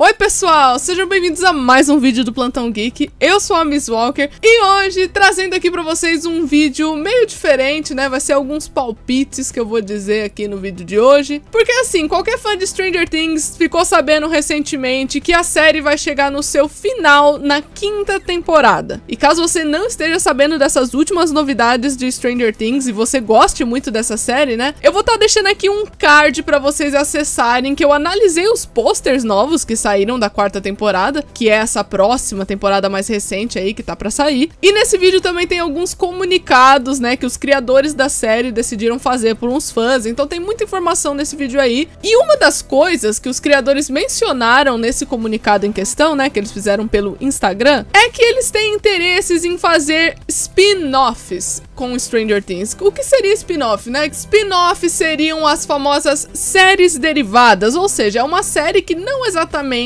Oi pessoal, sejam bem-vindos a mais um vídeo do Plantão Geek. Eu sou a Miss Walker e hoje trazendo aqui pra vocês um vídeo meio diferente, né? Vai ser alguns palpites que eu vou dizer aqui no vídeo de hoje. Porque assim, qualquer fã de Stranger Things ficou sabendo recentemente que a série vai chegar no seu final na 5ª temporada. E caso você não esteja sabendo dessas últimas novidades de Stranger Things e você goste muito dessa série, né? Eu vou estar deixando aqui um card pra vocês acessarem, que eu analisei os posters novos que saíram da 4ª temporada, que é essa próxima temporada mais recente aí que tá pra sair. E nesse vídeo também tem alguns comunicados, né, que os criadores da série decidiram fazer por uns fãs, então tem muita informação nesse vídeo aí. E uma das coisas que os criadores mencionaram nesse comunicado em questão, né, que eles fizeram pelo Instagram, é que eles têm interesses em fazer spin-offs com Stranger Things. O que seria spin-off, né? Spin-off seriam as famosas séries derivadas, ou seja, é uma série que não exatamente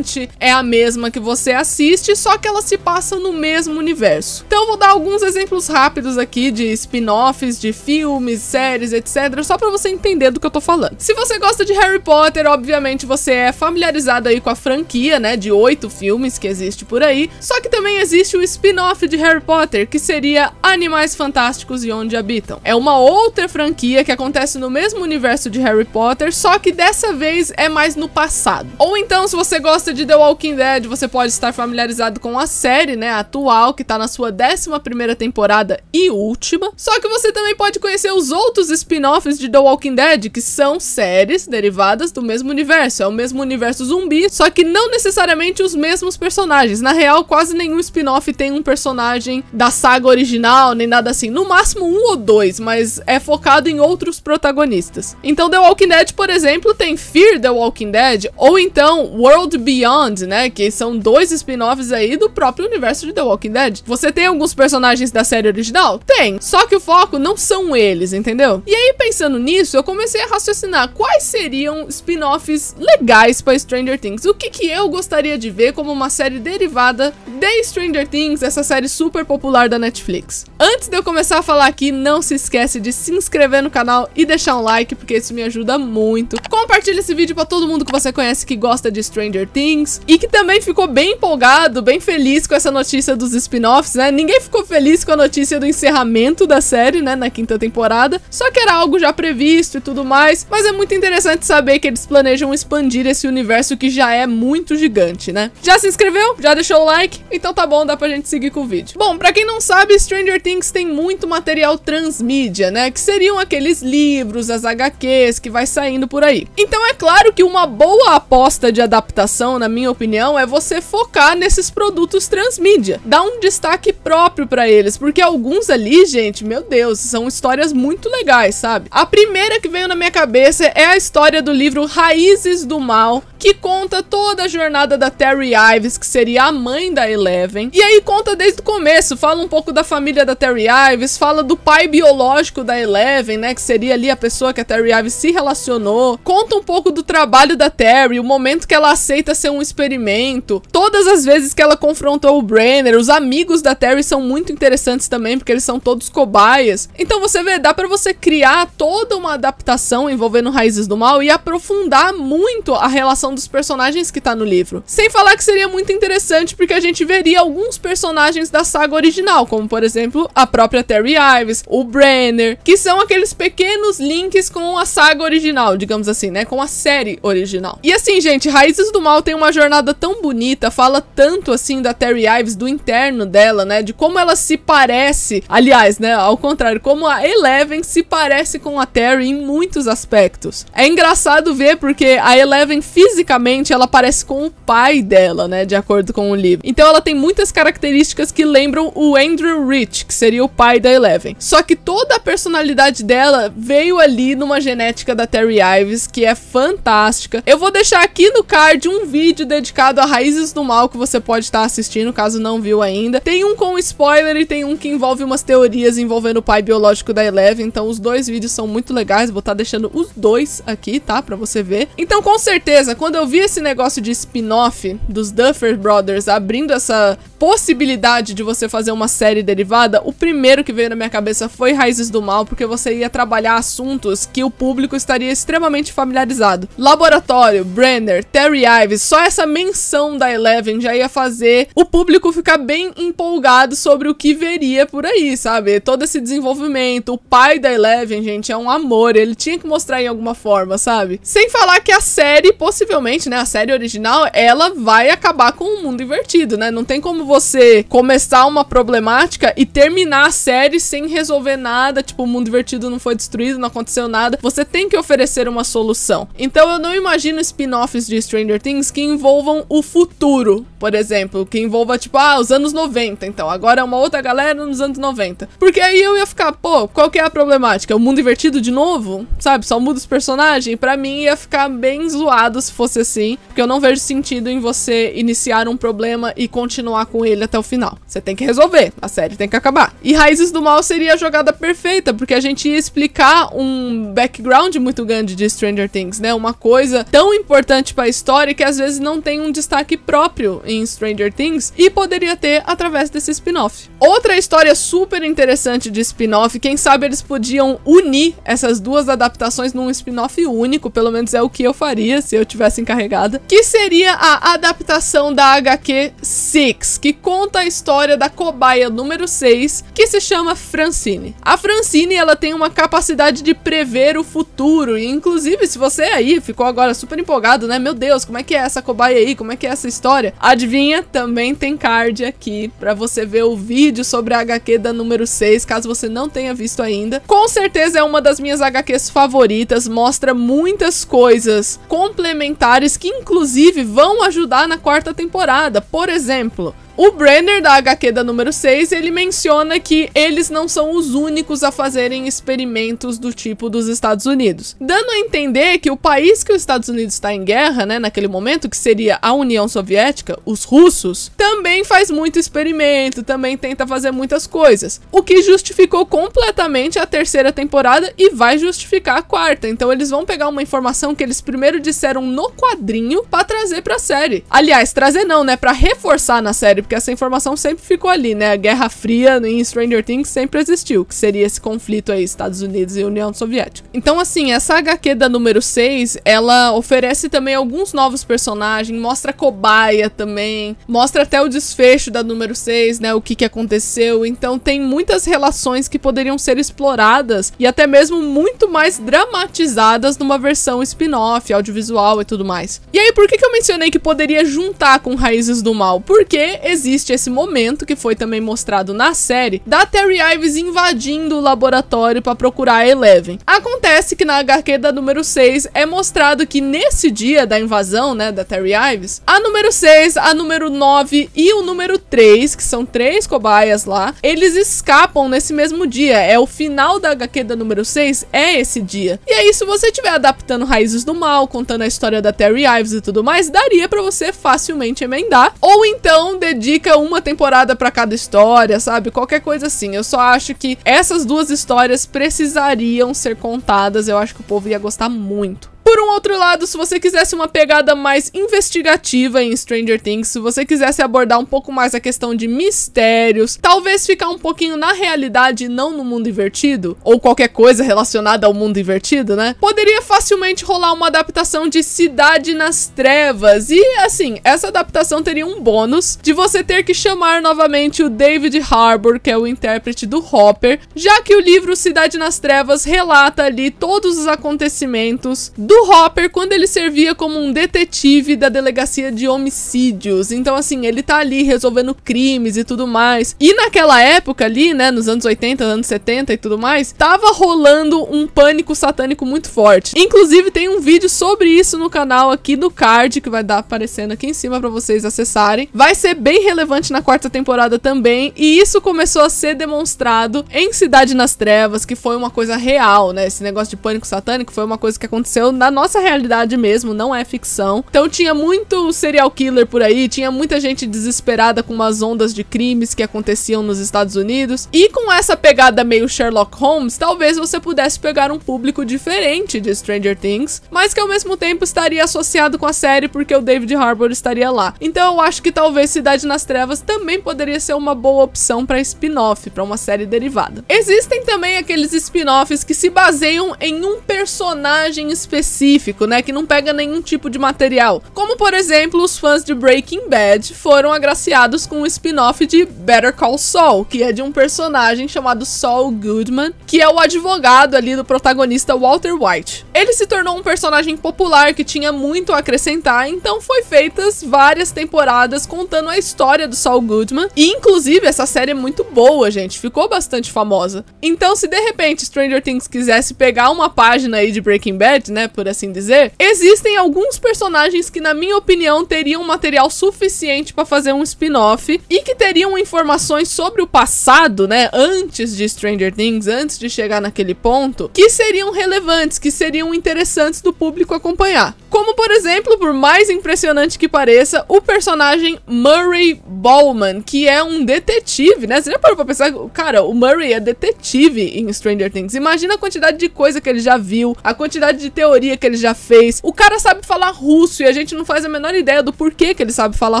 é a mesma que você assiste, só que ela se passa no mesmo universo. Então eu vou dar alguns exemplos rápidos aqui de spin-offs, de filmes, séries, etc, só pra você entender do que eu tô falando. Se você gosta de Harry Potter, obviamente você é familiarizado aí com a franquia, né, de 8 filmes que existe por aí, só que também existe o spin-off de Harry Potter, que seria Animais Fantásticos e Onde Habitam. É uma outra franquia que acontece no mesmo universo de Harry Potter, só que dessa vez é mais no passado. Ou então, se você gosta de The Walking Dead, você pode estar familiarizado com a série, né, atual, que tá na sua 11ª temporada e última. Só que você também pode conhecer os outros spin-offs de The Walking Dead, que são séries derivadas do mesmo universo. É o mesmo universo zumbi, só que não necessariamente os mesmos personagens. Na real, quase nenhum spin-off tem um personagem da saga original, nem nada assim. No máximo 1 ou 2, mas é focado em outros protagonistas. Então The Walking Dead, por exemplo, tem Fear the Walking Dead, ou então World Beyond, né, que são 2 spin-offs aí do próprio universo de The Walking Dead. Você tem alguns personagens da série original? Tem, só que o foco não são eles, entendeu? E aí, pensando nisso, eu comecei a raciocinar quais seriam spin-offs legais para Stranger Things. O que eu gostaria de ver como uma série derivada de Stranger Things, essa série super popular da Netflix. Antes de eu começar a falar aqui, não se esquece de se inscrever no canal e deixar um like, porque isso me ajuda muito. Compartilha esse vídeo para todo mundo que você conhece que gosta de Stranger Things e que também ficou bem empolgado, bem feliz com essa notícia dos spin-offs, né? Ninguém ficou feliz com a notícia do encerramento da série, né, na 5ª temporada, só que era algo já previsto e tudo mais, mas é muito interessante saber que eles planejam expandir esse universo que já é muito gigante, né? Já se inscreveu? Já deixou o like? Então tá bom, dá pra gente seguir com o vídeo. Bom, pra quem não sabe, Stranger Things tem muito material transmídia, né, que seriam aqueles livros, as HQs que vai saindo por aí. Então é claro que uma boa aposta de adaptação, na minha opinião, é você focar nesses produtos transmídia, dar um destaque próprio pra eles, porque alguns ali, gente, meu Deus, são histórias muito legais, sabe? A primeira que veio na minha cabeça é a história do livro Raízes do Mal, que conta toda a jornada da Terry Ives, que seria a mãe da Eleven, e aí conta desde o começo, fala um pouco da família da Terry Ives, fala do pai biológico da Eleven, né, que seria ali a pessoa que a Terry Ives se relacionou, conta um pouco do trabalho da Terry, o momento que ela aceita ser um experimento, todas as vezes que ela confrontou o Brenner. Os amigos da Terry são muito interessantes também, porque eles são todos cobaias. Então você vê, dá pra você criar toda uma adaptação envolvendo Raízes do Mal e aprofundar muito a relação dos personagens que tá no livro. Sem falar que seria muito interessante, porque a gente veria alguns personagens da saga original, como por exemplo, a própria Terry Ives, o Brenner, que são aqueles pequenos links com a saga original, digamos assim, né, com a série original. E assim, gente, Raízes do Mal tem uma jornada tão bonita, fala tanto assim da Terry Ives, do interno dela, né, de como ela se parece, aliás, né, ao contrário, como a Eleven se parece com a Terry em muitos aspectos. É engraçado ver porque a Eleven fisicamente ela parece com o pai dela, né, de acordo com o livro. Então ela tem muitas características que lembram o Andrew Rich, que seria o pai da Eleven. Só que toda a personalidade dela veio ali numa genética da Terry Ives, que é fantástica. Eu vou deixar aqui no card um vídeo dedicado a Raízes do Mal que você pode estar assistindo, caso não viu ainda. Tem um com spoiler e tem um que envolve umas teorias envolvendo o pai biológico da Eleven, então os dois vídeos são muito legais, vou estar deixando os dois aqui, tá, pra você ver. Então com certeza, quando quando eu vi esse negócio de spin-off dos Duffer Brothers abrindo essa possibilidade de você fazer uma série derivada, o primeiro que veio na minha cabeça foi Raízes do Mal, porque você ia trabalhar assuntos que o público estaria extremamente familiarizado. Laboratório, Brenner, Terry Ives, só essa menção da Eleven já ia fazer o público ficar bem empolgado sobre o que veria por aí, sabe? Todo esse desenvolvimento, o pai da Eleven, gente, é um amor, ele tinha que mostrar em alguma forma, sabe? Sem falar que a série, possivelmente, né, a série original, ela vai acabar com o mundo invertido, né? Não tem como você começar uma problemática e terminar a série sem resolver nada, tipo, o mundo invertido não foi destruído, não aconteceu nada. Você tem que oferecer uma solução. Então eu não imagino spin-offs de Stranger Things que envolvam o futuro, por exemplo, que envolva, tipo, os anos 90, então, agora é uma outra galera nos anos 90. Porque aí eu ia ficar, pô, qual que é a problemática? O mundo invertido de novo? Sabe, só muda os personagens? Pra mim ia ficar bem zoado se fosse assim, porque eu não vejo sentido em você iniciar um problema e continuar com ele até o final. Você tem que resolver, a série tem que acabar. E Raízes do Mal seria a jogada perfeita, porque a gente ia explicar um background muito grande de Stranger Things, né? Uma coisa tão importante pra história que às vezes não tem um destaque próprio em Stranger Things e poderia ter através desse spin-off. Outra história super interessante de spin-off, quem sabe eles podiam unir essas duas adaptações num spin-off único, pelo menos é o que eu faria se eu tivesse encarregada, que seria a adaptação da HQ 6, que conta a história da cobaia número 6, que se chama Francine. A Francine, ela tem uma capacidade de prever o futuro, e inclusive se você aí ficou agora super empolgado, né, meu Deus, como é que é essa cobaia aí, como é que é essa história? Adivinha? Também tem card aqui pra você ver o vídeo sobre a HQ da número 6, caso você não tenha visto ainda. Com certeza é uma das minhas HQs favoritas, mostra muitas coisas complementares que inclusive vão ajudar na quarta temporada. Por exemplo, o Brenner da HQ da número 6, ele menciona que eles não são os únicos a fazerem experimentos do tipo dos Estados Unidos, dando a entender que o país que os Estados Unidos está em guerra, né, naquele momento, que seria a União Soviética, os russos, também faz muito experimento, também tenta fazer muitas coisas, o que justificou completamente a terceira temporada e vai justificar a quarta. Então eles vão pegar uma informação que eles primeiro disseram no quadrinho para trazer pra série. Aliás, trazer não, né, para reforçar na série, porque essa informação sempre ficou ali, né? A Guerra Fria em Stranger Things sempre existiu, que seria esse conflito aí, Estados Unidos e União Soviética. Então, assim, essa HQ da número 6, ela oferece também alguns novos personagens, mostra a cobaia também, mostra até o desfecho da número 6, né? O que aconteceu. Então, tem muitas relações que poderiam ser exploradas e até mesmo muito mais dramatizadas numa versão spin-off, audiovisual e tudo mais. E aí, por que eu mencionei que poderia juntar com Raízes do Mal? Porque existe esse momento, que foi também mostrado na série, da Terry Ives invadindo o laboratório para procurar a Eleven. Acontece que na HQ da número 6 é mostrado que nesse dia da invasão, né, da Terry Ives, a número 6, a número 9 e o número 3, que são 3 cobaias lá, eles escapam nesse mesmo dia. É o final da HQ da número 6, é esse dia. E aí, se você estiver adaptando Raízes do Mal, contando a história da Terry Ives e tudo mais, daria para você facilmente emendar. Ou então, dedica uma temporada pra cada história, sabe? Qualquer coisa assim. Eu só acho que essas duas histórias precisariam ser contadas. Eu acho que o povo ia gostar muito. Por um outro lado, se você quisesse uma pegada mais investigativa em Stranger Things, se você quisesse abordar um pouco mais a questão de mistérios, talvez ficar um pouquinho na realidade e não no mundo invertido, ou qualquer coisa relacionada ao mundo invertido, né? Poderia facilmente rolar uma adaptação de Cidade nas Trevas. E, assim, essa adaptação teria um bônus de você ter que chamar novamente o David Harbour, que é o intérprete do Hopper, já que o livro Cidade nas Trevas relata ali todos os acontecimentos do Hopper quando ele servia como um detetive da delegacia de homicídios. Então, assim, ele tá ali resolvendo crimes e tudo mais. E naquela época ali, né, nos anos 80, anos 70 e tudo mais, tava rolando um pânico satânico muito forte. Inclusive, tem um vídeo sobre isso no canal aqui do card, que vai dar aparecendo aqui em cima pra vocês acessarem. Vai ser bem relevante na quarta temporada também, e isso começou a ser demonstrado em Cidade nas Trevas, que foi uma coisa real, né? Esse negócio de pânico satânico foi uma coisa que aconteceu na na nossa realidade mesmo, não é ficção. Então tinha muito serial killer por aí, tinha muita gente desesperada com umas ondas de crimes que aconteciam nos Estados Unidos. E com essa pegada meio Sherlock Holmes, talvez você pudesse pegar um público diferente de Stranger Things, mas que ao mesmo tempo estaria associado com a série porque o David Harbour estaria lá. Então eu acho que talvez Cidade nas Trevas também poderia ser uma boa opção para spin-off, para uma série derivada. Existem também aqueles spin-offs que se baseiam em um personagem específico, né, que não pega nenhum tipo de material. Como, por exemplo, os fãs de Breaking Bad foram agraciados com um spin-off de Better Call Saul, que é de um personagem chamado Saul Goodman, que é o advogado ali do protagonista Walter White. Ele se tornou um personagem popular que tinha muito a acrescentar, então foi feitas várias temporadas contando a história do Saul Goodman, e inclusive essa série é muito boa, gente, ficou bastante famosa. Então se de repente Stranger Things quisesse pegar uma página aí de Breaking Bad, né, por assim dizer, existem alguns personagens que na minha opinião teriam material suficiente para fazer um spin-off e que teriam informações sobre o passado, né, antes de Stranger Things, antes de chegar naquele ponto, que seriam relevantes, que seriam interessantes do público acompanhar. Como, por exemplo, por mais impressionante que pareça, o personagem Murray Bowman, que é um detetive, né? Você já parou pra pensar? Cara, o Murray é detetive em Stranger Things. Imagina a quantidade de coisa que ele já viu, a quantidade de teoria que ele já fez. O cara sabe falar russo e a gente não faz a menor ideia do porquê que ele sabe falar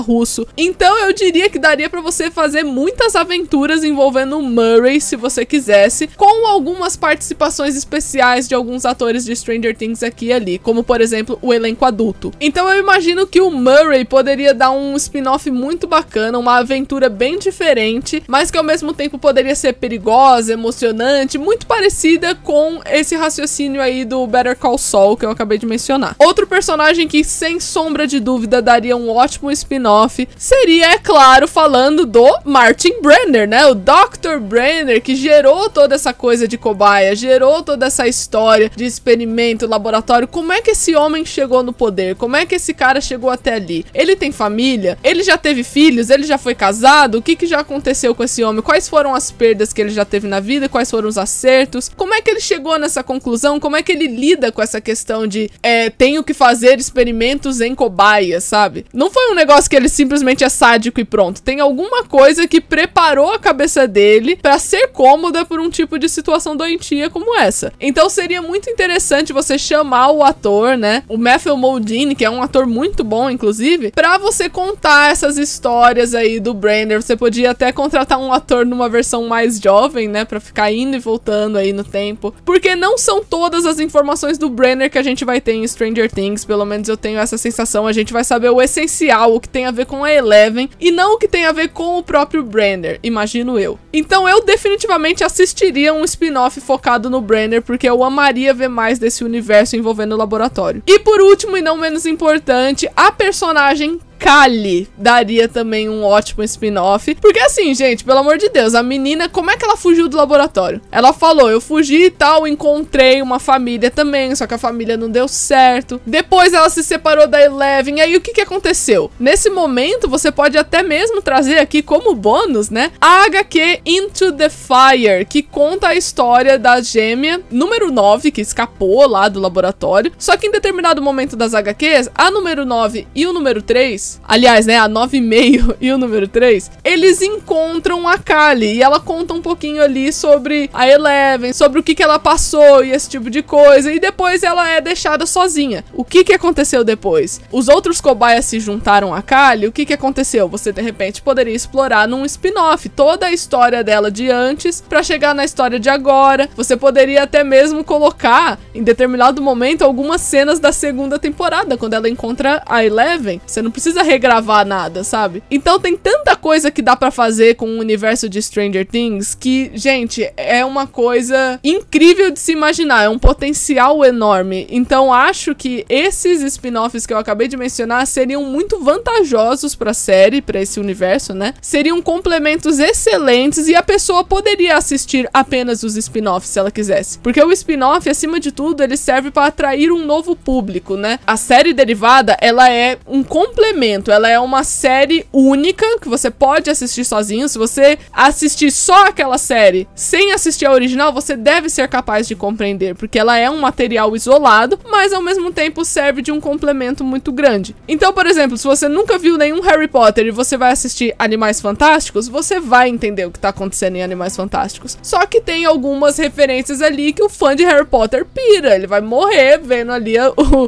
russo. Então eu diria que daria pra você fazer muitas aventuras envolvendo o Murray, se você quisesse, com algumas participações especiais de alguns atores de Stranger Things aqui e ali, como por exemplo o elenco adulto. Então eu imagino que o Murray poderia dar um spin-off muito bacana, uma aventura bem diferente, mas que ao mesmo tempo poderia ser perigosa, emocionante, muito parecida com esse raciocínio aí do Better Call Saul que eu acabei de mencionar. Outro personagem que sem sombra de dúvida daria um ótimo spin-off seria, é claro, falando do Martin Brenner, né? O Dr. Brenner, que gerou toda essa coisa de cobaia, gerou toda essa história de experimento, laboratório. Como é que esse homem chegou no poder? Como é que esse cara chegou até ali? Ele tem família? Ele já teve filhos? Ele já foi casado? O que já aconteceu com esse homem? Quais foram as perdas que ele já teve na vida? Quais foram os acertos? Como é que ele chegou nessa conclusão? Como é que ele lida com essa questão de tenho que fazer experimentos em cobaias, sabe? Não foi um negócio que ele simplesmente é sádico e pronto. Tem alguma coisa que preparou a cabeça dele pra ser cômoda por um tipo de situação doentia como essa. Então seria muito interessante você chamar o ator, né? O Matthew Modine, que é um ator muito bom, inclusive, pra você contar essas histórias aí do Brenner. Você podia até contratar um ator numa versão mais jovem, né? Pra ficar indo e voltando aí no tempo. Porque não são todas as informações do Brenner que a gente vai ter em Stranger Things. Pelo menos eu tenho essa sensação. A gente vai saber o essencial, o que tem a ver com a Eleven, e não o que tem a ver com o próprio Brenner, imagino eu. Então eu definitivamente assistiria um spin-off focado no Brenner, porque eu amaria ver mais desse universo envolvendo o laboratório. E por último, e não menos importante, a personagem Callie daria também um ótimo spin-off. Porque assim, gente, pelo amor de Deus, a menina, como é que ela fugiu do laboratório? Ela falou, eu fugi e tal, encontrei uma família também, só que a família não deu certo. Depois ela se separou da Eleven, e aí o que aconteceu? Nesse momento, você pode até mesmo trazer aqui como bônus, né, a HQ Into the Fire, que conta a história da gêmea número 9, que escapou lá do laboratório. Só que em determinado momento das HQs, a número 9 e o número 3, aliás, né, a 9,5 e o número 3, eles encontram a Callie e ela conta um pouquinho ali sobre a Eleven, sobre o que ela passou e esse tipo de coisa, e depois ela é deixada sozinha. O que aconteceu depois? Os outros cobaias se juntaram a Callie, o que aconteceu? Você de repente poderia explorar num spin-off toda a história dela de antes pra chegar na história de agora. Você poderia até mesmo colocar em determinado momento algumas cenas da segunda temporada, quando ela encontra a Eleven. Você não precisa regravar nada, sabe? Então tem tanta coisa que dá pra fazer com o universo de Stranger Things que, gente, é uma coisa incrível de se imaginar, é um potencial enorme. Então acho que esses spin-offs que eu acabei de mencionar seriam muito vantajosos pra série, pra esse universo, né? Seriam complementos excelentes e a pessoa poderia assistir apenas os spin-offs se ela quisesse. Porque o spin-off, acima de tudo, ele serve pra atrair um novo público, né? A série derivada, ela é um complemento complemento. Ela é uma série única que você pode assistir sozinho. Se você assistir só aquela série sem assistir a original, você deve ser capaz de compreender, porque ela é um material isolado, mas ao mesmo tempo serve de um complemento muito grande. Então, por exemplo, se você nunca viu nenhum Harry Potter e você vai assistir Animais Fantásticos, você vai entender o que tá acontecendo em Animais Fantásticos. Só que tem algumas referências ali que o fã de Harry Potter pira. Ele vai morrer vendo ali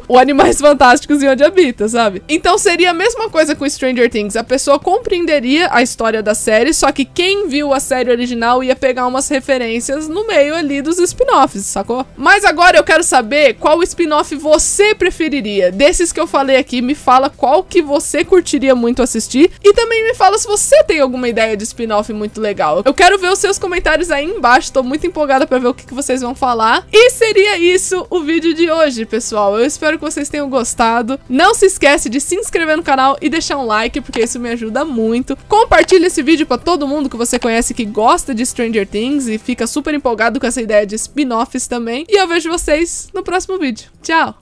o Animais Fantásticos e Onde Habita, sabe? Então seria a mesma coisa com Stranger Things. A pessoa compreenderia a história da série, só que quem viu a série original ia pegar umas referências no meio ali dos spin-offs, sacou? Mas agora eu quero saber qual spin-off você preferiria. Desses que eu falei aqui, me fala qual que você curtiria muito assistir e também me fala se você tem alguma ideia de spin-off muito legal. Eu quero ver os seus comentários aí embaixo, tô muito empolgada pra ver o que vocês vão falar. E seria isso o vídeo de hoje, pessoal. Eu espero que vocês tenham gostado. Não se esquece de se inscrever no canal e deixar um like, porque isso me ajuda muito. Compartilhe esse vídeo pra todo mundo que você conhece que gosta de Stranger Things e fica super empolgado com essa ideia de spin-offs também. E eu vejo vocês no próximo vídeo. Tchau!